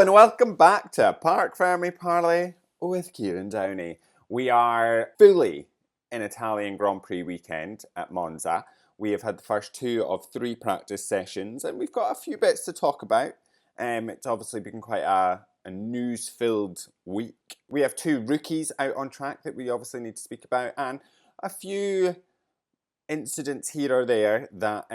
And welcome back to Parc Fermé Parlay with Kieran Downey. We are fully in Italian Grand Prix weekend at Monza. We have had the first 2 of 3 practice sessions and we've got a few bits to talk about. It's obviously been quite a news-filled week. We have 2 rookies out on track that we obviously need to speak about, and a few incidents here or there that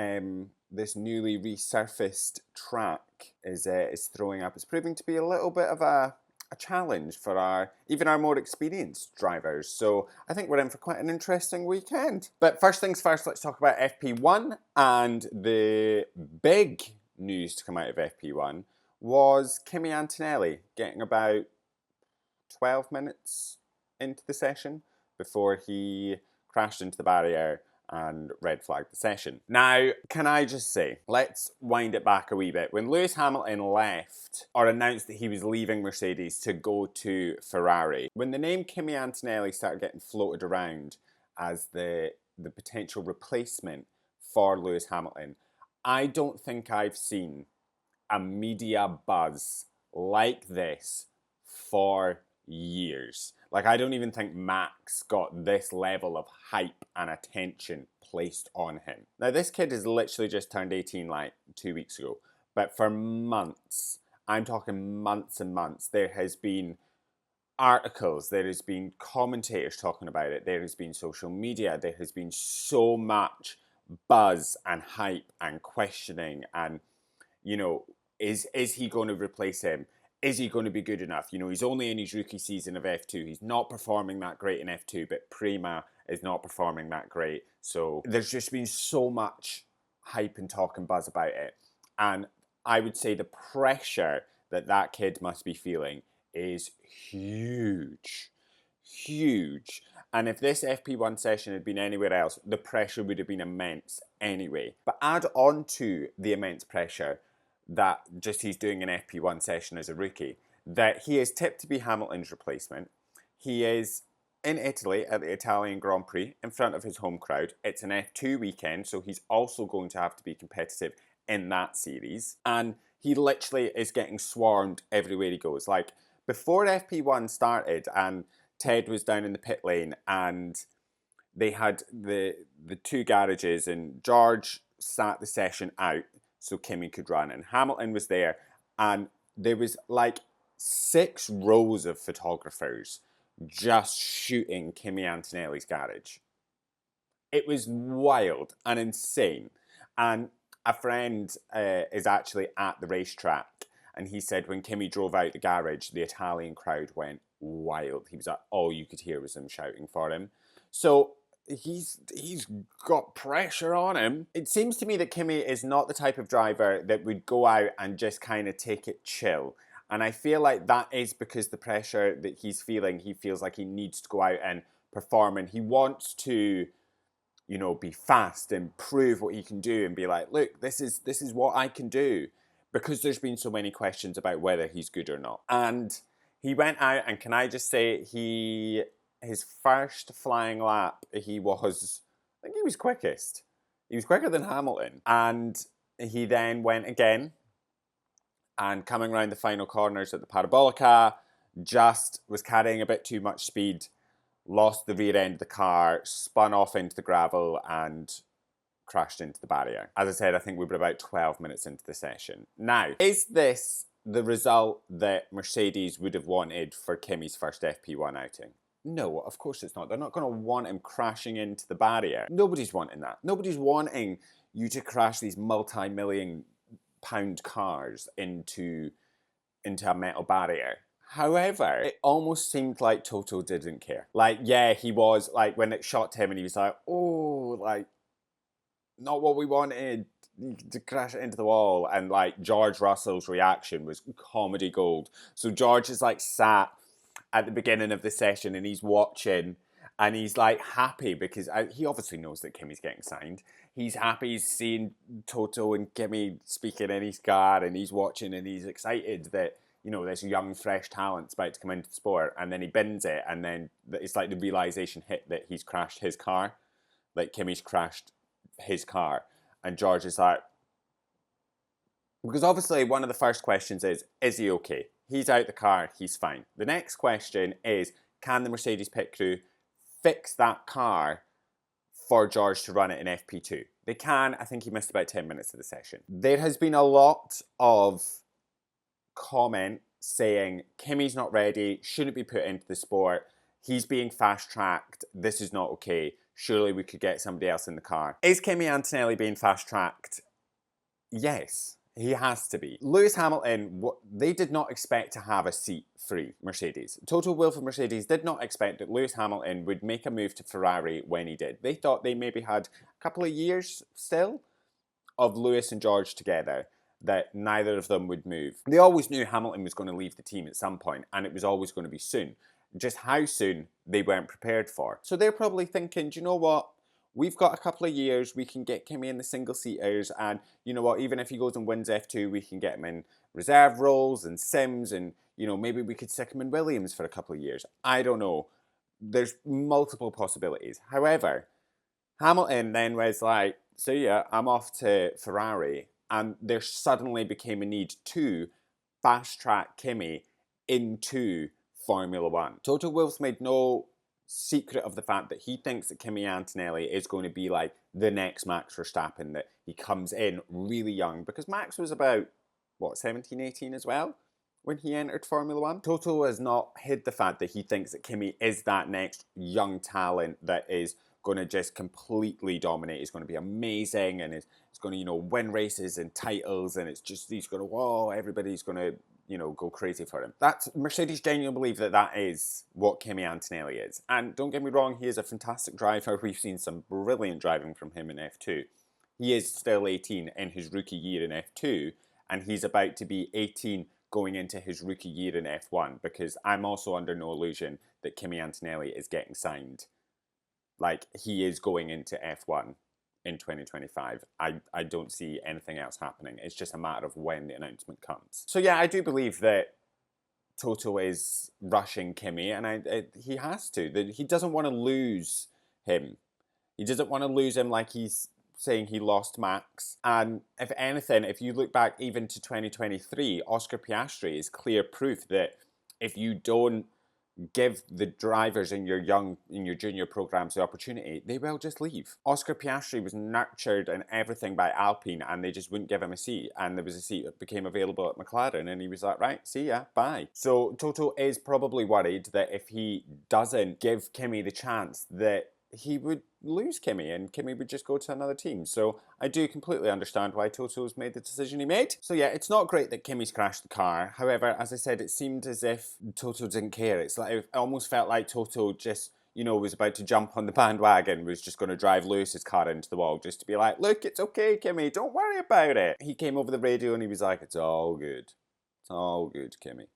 this newly resurfaced track is throwing up. It's proving to be a little bit of a challenge for even our more experienced drivers. So I think we're in for quite an interesting weekend. But first things first, let's talk about FP1. And the big news to come out of FP1 was Kimi Antonelli getting about 12 minutes into the session before he crashed into the barrier and red flagged the session. Now, can I just say, let's wind it back a wee bit. When Lewis Hamilton left, or announced that he was leaving Mercedes to go to Ferrari, when the name Kimi Antonelli started getting floated around as the potential replacement for Lewis Hamilton, I don't think I've seen a media buzz like this for years. Like, I don't even think Max got this level of hype and attention placed on him. Now, this kid has literally just turned 18 like 2 weeks ago. But for months, I'm talking months and months, there has been articles, there has been commentators talking about it, there has been social media, there has been so much buzz and hype and questioning and, you know, is he going to replace him? Is he going to be good enough? You know, he's only in his rookie season of F2. He's not performing that great in F2, but Prima is not performing that great. So there's just been so much hype and talk and buzz about it. And I would say the pressure that kid must be feeling is huge. Huge. And if this FP1 session had been anywhere else, the pressure would have been immense anyway. But add on to the immense pressure that just he's doing an FP1 session as a rookie, that he is tipped to be Hamilton's replacement. He is in Italy at the Italian Grand Prix in front of his home crowd. It's an F2 weekend, so he's also going to have to be competitive in that series. And he literally is getting swarmed everywhere he goes. Like, before FP1 started and Ted was down in the pit lane and they had the 2 garages and George sat the session out so Kimi could run, and Hamilton was there, and there was like 6 rows of photographers just shooting Kimi Antonelli's garage. It was wild and insane. And a friend is actually at the racetrack, and he said when Kimi drove out the garage, the Italian crowd went wild. He was like, all you could hear was them shouting for him. So he's got pressure on him. It seems to me that Kimi is not the type of driver that would go out and just kind of take it chill. And I feel like that is because the pressure that he's feeling, he feels like he needs to go out and perform, and he wants to, you know, be fast and prove what he can do and be like, look, this is what I can do, because there's been so many questions about whether he's good or not. And he went out, and can I just say, his first flying lap, I think he was quickest. He was quicker than Hamilton. And he then went again, and coming around the final corners at the Parabolica, just was carrying a bit too much speed, lost the rear end of the car, spun off into the gravel, and crashed into the barrier. As I said, I think we were about 12 minutes into the session. Now, is this the result that Mercedes would have wanted for Kimi's first FP1 outing? No, of course it's not. They're not going to want him crashing into the barrier. Nobody's wanting that. Nobody's wanting you to crash these multi-million pound cars into a metal barrier. However, it almost seemed like Toto didn't care. Like, yeah, he was, like, when it shot him and he was like, oh, like, not what we wanted, to crash it into the wall. And, like, George Russell's reaction was comedy gold. So George is, like, sat at the beginning of the session and he's watching and he's like happy because he obviously knows that Kimi's getting signed. He's happy, he's seeing Toto and Kimi speaking in his car, and he's watching and he's excited that, you know, this young fresh talent's about to come into the sport. And then he bins it, and then it's like the realization hit that he's crashed his car, like Kimi's crashed his car. And George is like, because obviously one of the first questions is he okay? He's out the car, he's fine. The next question is, can the Mercedes pit crew fix that car for George to run it in FP2? They can. I think he missed about 10 minutes of the session. There has been a lot of comment saying Kimi's not ready, shouldn't be put into the sport, he's being fast-tracked, this is not okay, surely we could get somebody else in the car. Is Kimi Antonelli being fast-tracked? Yes, he has to be. Lewis Hamilton, they did not expect to have a seat free, Mercedes. Toto Wolff of Mercedes did not expect that Lewis Hamilton would make a move to Ferrari when he did. They thought they maybe had a couple of years still of Lewis and George together, that neither of them would move. They always knew Hamilton was going to leave the team at some point, and it was always going to be soon. Just how soon, they weren't prepared for. So they're probably thinking, do you know what? We've got a couple of years, we can get Kimi in the single-seaters, and you know what, even if he goes and wins F2, we can get him in reserve roles and sims, and you know, maybe we could stick him in Williams for a couple of years. I don't know. There's multiple possibilities. However, Hamilton then was like, so yeah, I'm off to Ferrari, and there suddenly became a need to fast-track Kimi into Formula One. Toto Wolff made no secret of the fact that he thinks that Kimi Antonelli is going to be like the next Max Verstappen, that he comes in really young, because Max was about, what, 17, 18 as well when he entered Formula One. Toto has not hid the fact that he thinks that Kimi is that next young talent that is going to just completely dominate. He's going to be amazing, and it's going to, you know, win races and titles, and it's just, he's going to, whoa, everybody's going to, you know, go crazy for him. That's, Mercedes genuinely believe that that is what Kimi Antonelli is. And don't get me wrong, he is a fantastic driver. We've seen some brilliant driving from him in F2. He is still 18 in his rookie year in F2, and he's about to be 18 going into his rookie year in F1, because I'm also under no illusion that Kimi Antonelli is getting signed. Like, he is going into F1 in 2025. I don't see anything else happening. It's just a matter of when the announcement comes. So yeah, I do believe that Toto is rushing Kimi, and he has to. He doesn't want to lose him. He doesn't want to lose him like he's saying he lost Max. And if anything, if you look back even to 2023, Oscar Piastri is clear proof that if you don't give the drivers in your junior programs the opportunity, they will just leave. Oscar Piastri was nurtured and everything by Alpine, and they just wouldn't give him a seat, and there was a seat that became available at McLaren, and he was like, right, see ya, bye. So Toto is probably worried that if he doesn't give Kimi the chance, that he would lose Kimi, and Kimi would just go to another team. So I do completely understand why Toto's made the decision he made. So yeah, it's not great that Kimi's crashed the car. However, as I said, it seemed as if Toto didn't care. It's like, it almost felt like Toto just, you know, was about to jump on the bandwagon, was just going to drive Lewis's car into the wall just to be like, look, it's okay, Kimi, don't worry about it. He came over the radio and he was like, it's all good. It's all good, Kimi.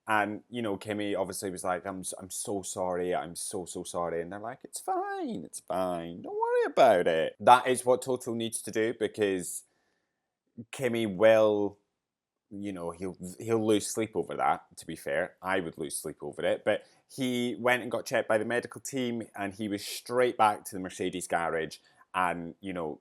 And, you know, Kimi obviously was like, I'm so sorry, I'm so sorry. And they're like, it's fine, don't worry about it. That is what Toto needs to do, because Kimi will, you know, he'll lose sleep over that, to be fair. I would lose sleep over it. But he went and got checked by the medical team, and he was straight back to the Mercedes garage and, you know,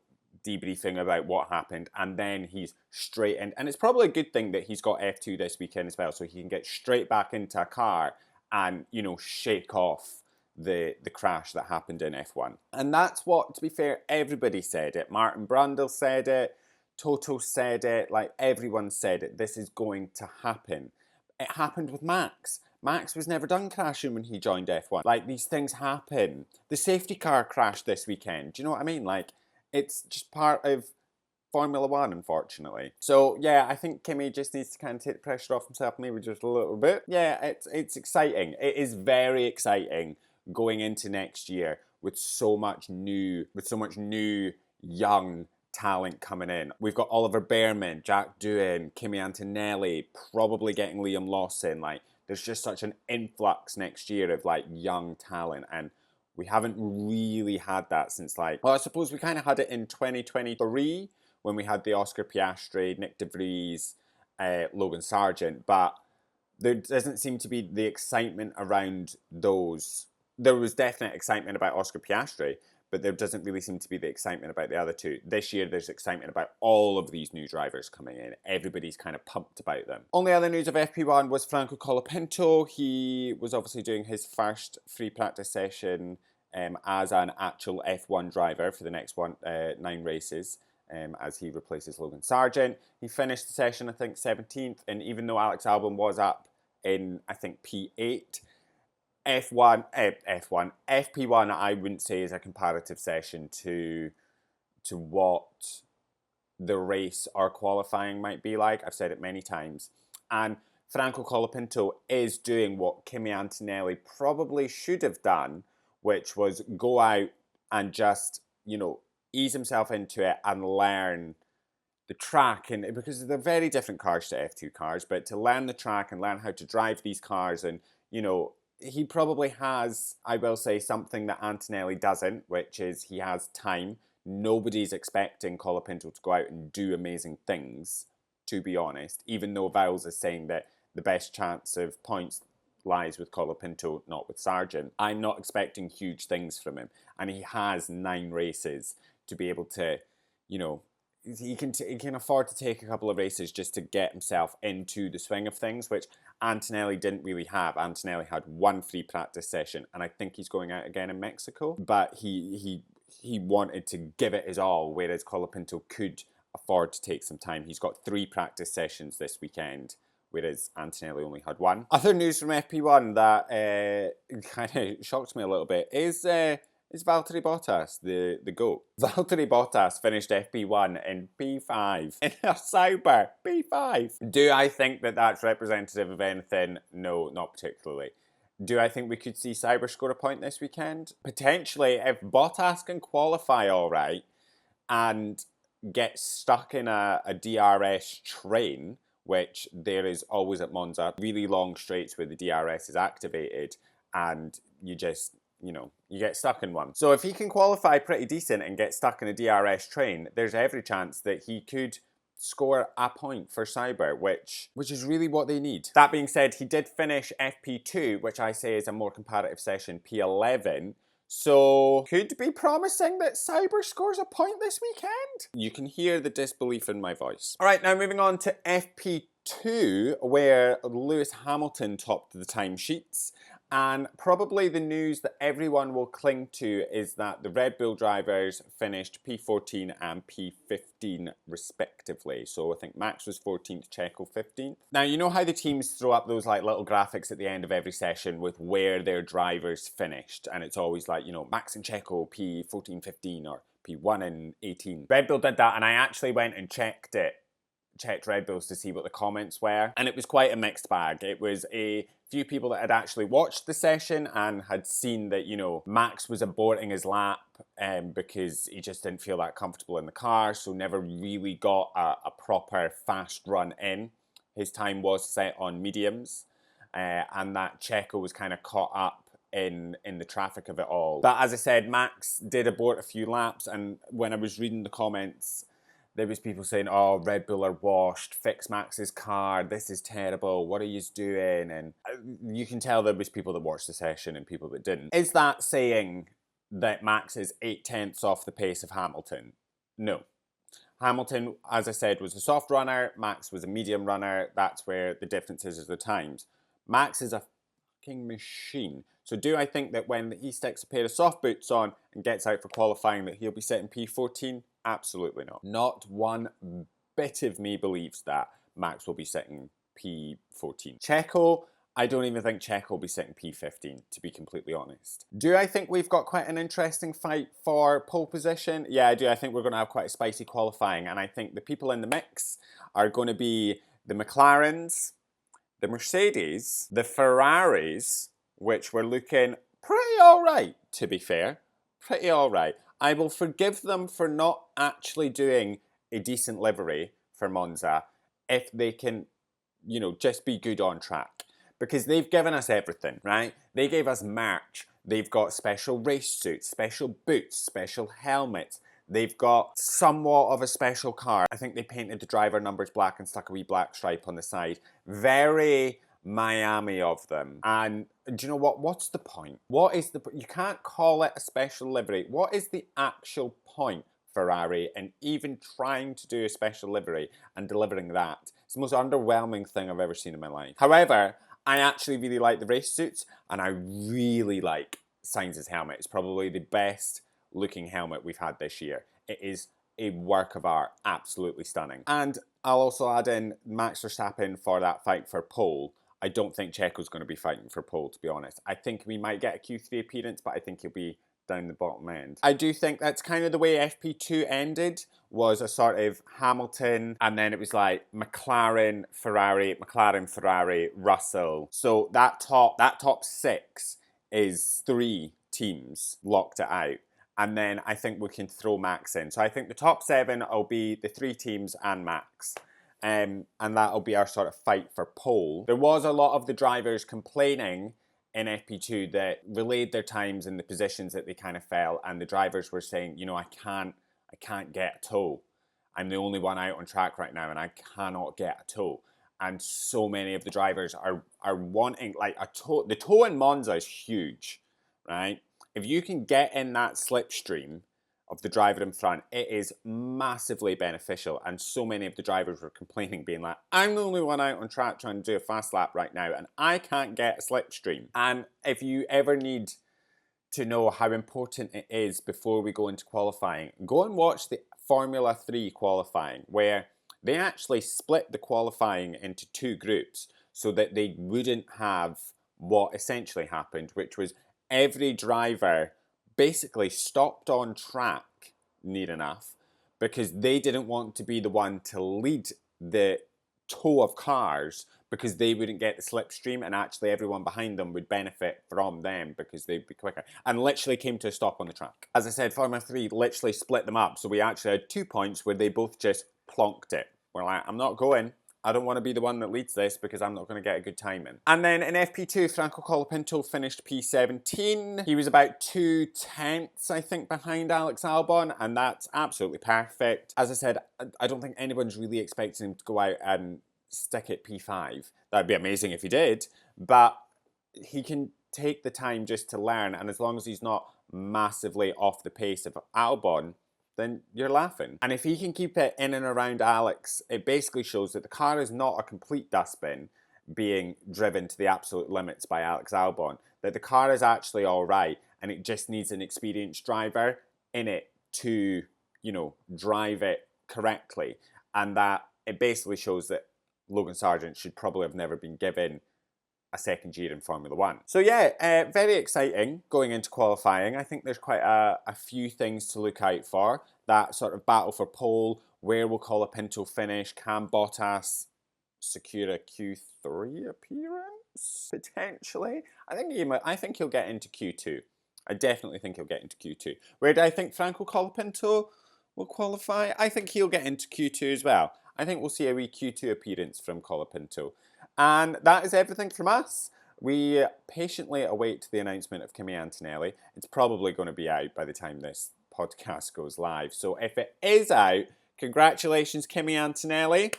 debriefing about what happened, and then he's straight in. And it's probably a good thing that he's got F2 this weekend as well, so he can get straight back into a car and, you know, shake off the crash that happened in F1. And that's what, to be fair, everybody said it. Martin Brundle said it, Toto said it, like everyone said it. This is going to happen. It happened with Max. Max was never done crashing when he joined F1. Like, these things happen. The safety car crashed this weekend. Do you know what I mean? Like, it's just part of Formula One, unfortunately. So yeah, I think Kimi just needs to kind of take the pressure off himself, maybe just a little bit. Yeah, it's exciting. It is very exciting going into next year with so much new young talent coming in. We've got Oliver Behrman, Jack Doohan, Kimi Antonelli, probably getting Liam Lawson. Like, there's just such an influx next year of like young talent, and we haven't really had that since, like, well, I suppose we kind of had it in 2023 when we had the Oscar Piastri, Nick De Vries, Logan Sargent, but there doesn't seem to be the excitement around those. There was definite excitement about Oscar Piastri, but there doesn't really seem to be the excitement about the other two. This year, there's excitement about all of these new drivers coming in. Everybody's kind of pumped about them. Only other news of FP1 was Franco Colapinto. He was obviously doing his first free practice session as an actual F1 driver for the next 9 races. As he replaces Logan Sargent. He finished the session, I think, 17th, and even though Alex Albon was up in, I think, P8, FP1, I wouldn't say is a comparative session to what the race or qualifying might be like. I've said it many times. And Franco Colapinto is doing what Kimi Antonelli probably should have done, which was go out and just, ease himself into it and learn the track. And because they're very different cars to F2 cars, but to learn the track and learn how to drive these cars. And, he probably has, I will say, something that Antonelli doesn't, which is he has time. Nobody's expecting Colapinto to go out and do amazing things, to be honest, even though Vowles is saying that the best chance of points lies with Colapinto, not with Sargent. I'm not expecting huge things from him. And he has 9 races to be able to, he can afford to take a couple of races just to get himself into the swing of things, which Antonelli didn't really have. Antonelli had 1 free practice session, and I think he's going out again in Mexico. But he wanted to give it his all, whereas Colapinto could afford to take some time. He's got 3 practice sessions this weekend, whereas Antonelli only had 1. Other news from FP1 that kind of shocked me a little bit is Valtteri Bottas, the GOAT. Valtteri Bottas finished FP1 in P5. In a Sauber, P5. Do I think that that's representative of anything? No, not particularly. Do I think we could see Sauber score a point this weekend? Potentially, if Bottas can qualify all right and get stuck in a DRS train, which there is always at Monza, really long straights where the DRS is activated, and you just, you get stuck in one. So if he can qualify pretty decent and get stuck in a DRS train, there's every chance that he could score a point for Sauber, which is really what they need. That being said, he did finish FP2, which I say is a more comparative session, P11. So could be promising that Sauber scores a point this weekend. You can hear the disbelief in my voice. All right, now moving on to FP2, where Lewis Hamilton topped the timesheets. And probably the news that everyone will cling to is that the Red Bull drivers finished P14 and P15 respectively. So I think Max was 14th, Checo 15th. Now, you know how the teams throw up those little graphics at the end of every session with where their drivers finished? And it's always like, Max and Checo P14, 15 or P1 and 18. Red Bull did that, and I actually went and checked Red Bulls to see what the comments were, and it was quite a mixed bag. It was a few people that had actually watched the session and had seen that, Max was aborting his lap because he just didn't feel that comfortable in the car, so never really got a proper fast run in. His time was set on mediums, and that Checo was kind of caught up in the traffic of it all. But as I said, Max did abort a few laps, and when I was reading the comments, there was people saying, oh, Red Bull are washed, fix Max's car, this is terrible, what are you doing? And you can tell there was people that watched the session and people that didn't. Is that saying that Max is 8/10 off the pace of Hamilton? No. Hamilton, as I said, was a soft runner, Max was a medium runner, that's where the difference is the times. Max is a fucking machine. So do I think that when he sticks a pair of soft boots on and gets out for qualifying that he'll be sitting P14? Absolutely not. Not one bit of me believes that Max will be sitting P14. Checo, I don't even think Checo will be sitting P15, to be completely honest. Do I think we've got quite an interesting fight for pole position? Yeah, I do. I think we're going to have quite a spicy qualifying, and I think the people in the mix are going to be the McLarens, the Mercedes, the Ferraris, which were looking pretty all right, to be fair. Pretty all right. I will forgive them for not actually doing a decent livery for Monza if they can, just be good on track. Because they've given us everything, right? They gave us merch. They've got special race suits, special boots, special helmets. They've got somewhat of a special car. I think they painted the driver numbers black and stuck a wee black stripe on the side. Very Miami of them. And do you know what? What's the point? What is the... You can't call it a special livery. What is the actual point, Ferrari, in even trying to do a special livery and delivering that? It's the most underwhelming thing I've ever seen in my life. However, I actually really like the race suits, and I really like Sainz's helmet. It's probably the best looking helmet we've had this year. It is a work of art, absolutely stunning. And I'll also add in Max Verstappen for that fight for pole. I don't think Checo's going to be fighting for pole, to be honest. I think we might get a Q3 appearance, but I think he'll be down the bottom end. I do think that's kind of the way FP2 ended, was a sort of Hamilton, and then it was like McLaren, Ferrari, Russell. So that top 6 is 3 teams locked it out. And then I think we can throw Max in. So I think the top 7 will be the 3 teams and Max. And that'll be our sort of fight for pole. There was a lot of the drivers complaining in FP2 that relayed their times and the positions that they kind of fell, and the drivers were saying, you know, I can't get a toe. I'm the only one out on track right now, and I cannot get a toe. And so many of the drivers are wanting like a toe. The toe in Monza is huge, right? If you can get in that slipstream of the driver in front, it is massively beneficial. And so many of the drivers were complaining, being like, I'm the only one out on track trying to do a fast lap right now, and I can't get a slipstream. And if you ever need to know how important it is before we go into qualifying, go and watch the Formula 3 qualifying, where they actually split the qualifying into 2 groups so that they wouldn't have what essentially happened, which was every driver basically stopped on track near enough because they didn't want to be the one to lead the tow of cars, because they wouldn't get the slipstream, and actually everyone behind them would benefit from them because they'd be quicker, and literally came to a stop on the track. As I said, Formula 3 literally split them up, so we actually had 2 points where they both just plonked it. We're like, I'm not going. I don't want to be the one that leads this because I'm not going to get a good time in. And then in FP2, Franco Colapinto finished P17. He was about 2/10, I think, behind Alex Albon, and that's absolutely perfect. As I said, I don't think anyone's really expecting him to go out and stick at P5. That'd be amazing if he did, but he can take the time just to learn, and as long as he's not massively off the pace of Albon, then you're laughing. And if he can keep it in and around Alex, it basically shows that the car is not a complete dustbin being driven to the absolute limits by Alex Albon, that the car is actually all right, and it just needs an experienced driver in it to, you know, drive it correctly. And that it basically shows that Logan Sargeant should probably have never been given a second year in Formula 1. So yeah, very exciting going into qualifying. I think there's quite a few things to look out for. That sort of battle for pole, where will Colapinto finish? Can Bottas secure a Q3 appearance? Potentially. I think he'll get into Q2. I definitely think he'll get into Q2. Where do I think Franco Colapinto will qualify? I think he'll get into Q2 as well. I think we'll see a wee Q2 appearance from Colapinto. And that is everything from us. We patiently await the announcement of Kimi Antonelli. It's probably going to be out by the time this podcast goes live. So if it is out, congratulations, Kimi Antonelli.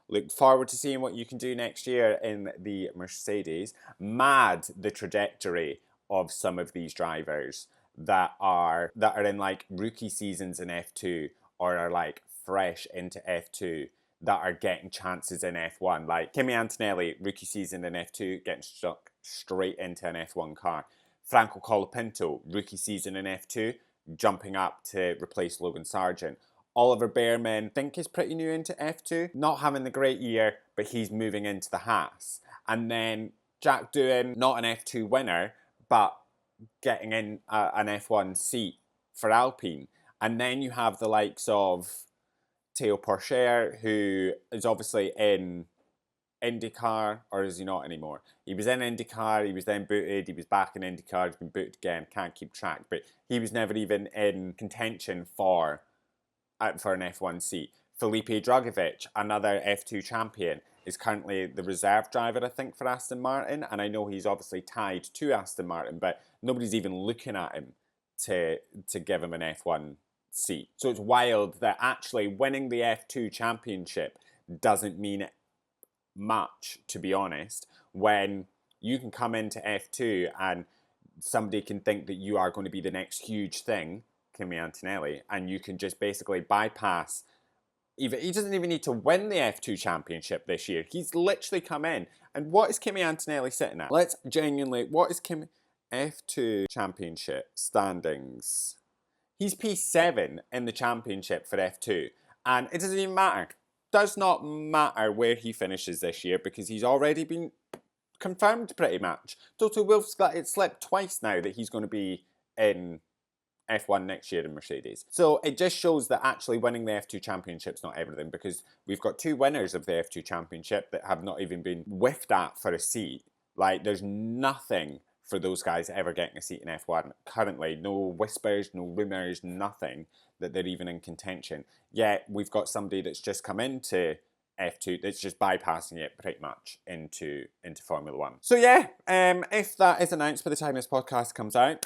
Look forward to seeing what you can do next year in the Mercedes. Mad the trajectory of some of these drivers that are in like rookie seasons in F2, or are like fresh into F2, that are getting chances in F1. Like Kimi Antonelli, rookie season in F2, getting stuck straight into an F1 car. Franco Colapinto, rookie season in F2, jumping up to replace Logan Sargeant. Oliver Bearman, I think is pretty new into F2. Not having the great year, but he's moving into the Haas. And then Jack Doohan, not an F2 winner, but getting in an F1 seat for Alpine. And then you have the likes of Theo Pourchaire, who is obviously in IndyCar, or is he not anymore? He was in IndyCar, he was then booted, he was back in IndyCar, he's been booted again, can't keep track, but he was never even in contention for an F1 seat. Felipe Drugovich, another F2 champion, is currently the reserve driver, I think, for Aston Martin, and I know he's obviously tied to Aston Martin, but nobody's even looking at him to give him an F1 seat. So it's wild that actually winning the F2 championship doesn't mean much, to be honest, when you can come into F2 and somebody can think that you are going to be the next huge thing, Kimi Antonelli, and you can just basically bypass. Even he doesn't even need to win the F2 championship this year. He's literally come in. And what is Kimi Antonelli sitting at? Let's genuinely, what is Kimi F2 championship standings? He's P7 in the championship for F2. And it doesn't even matter. Does not matter where he finishes this year because he's already been confirmed pretty much. Toto Wolff's got it slipped twice now that he's going to be in F1 next year in Mercedes. So it just shows that actually winning the F2 championship's not everything, because we've got 2 winners of the F2 championship that have not even been whiffed at for a seat. Like, there's nothing for those guys ever getting a seat in F1 currently. No whispers, no rumours, nothing that they're even in contention. Yet we've got somebody that's just come into F2 that's just bypassing it pretty much into Formula 1. So yeah, if that is announced by the time this podcast comes out,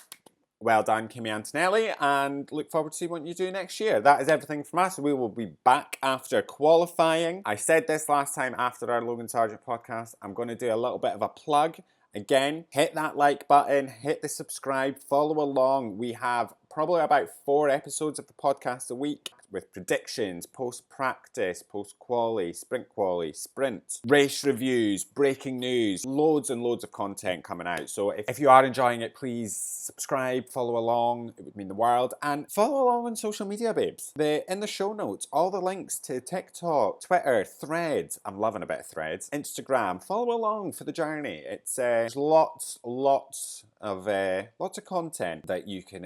well done, Kimi Antonelli, and look forward to see what you do next year. That is everything from us. We will be back after qualifying. I said this last time after our Logan Sargent podcast. I'm going to do a little bit of a plug. Again, hit that like button, hit the subscribe, follow along. We have probably about 4 episodes of the podcast a week with predictions, post-practice, post-quali, sprint, race reviews, breaking news, loads and loads of content coming out. So if you are enjoying it, please subscribe, follow along. It would mean the world. And follow along on social media, babes. In the show notes, all the links to TikTok, Twitter, Threads. I'm loving a bit of Threads. Instagram. Follow along for the journey. It's there's lots of content that you can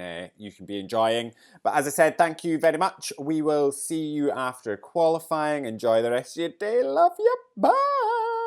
be enjoying. But as I said, thank you very much. We will see you after qualifying. Enjoy the rest of your day. Love you. Bye.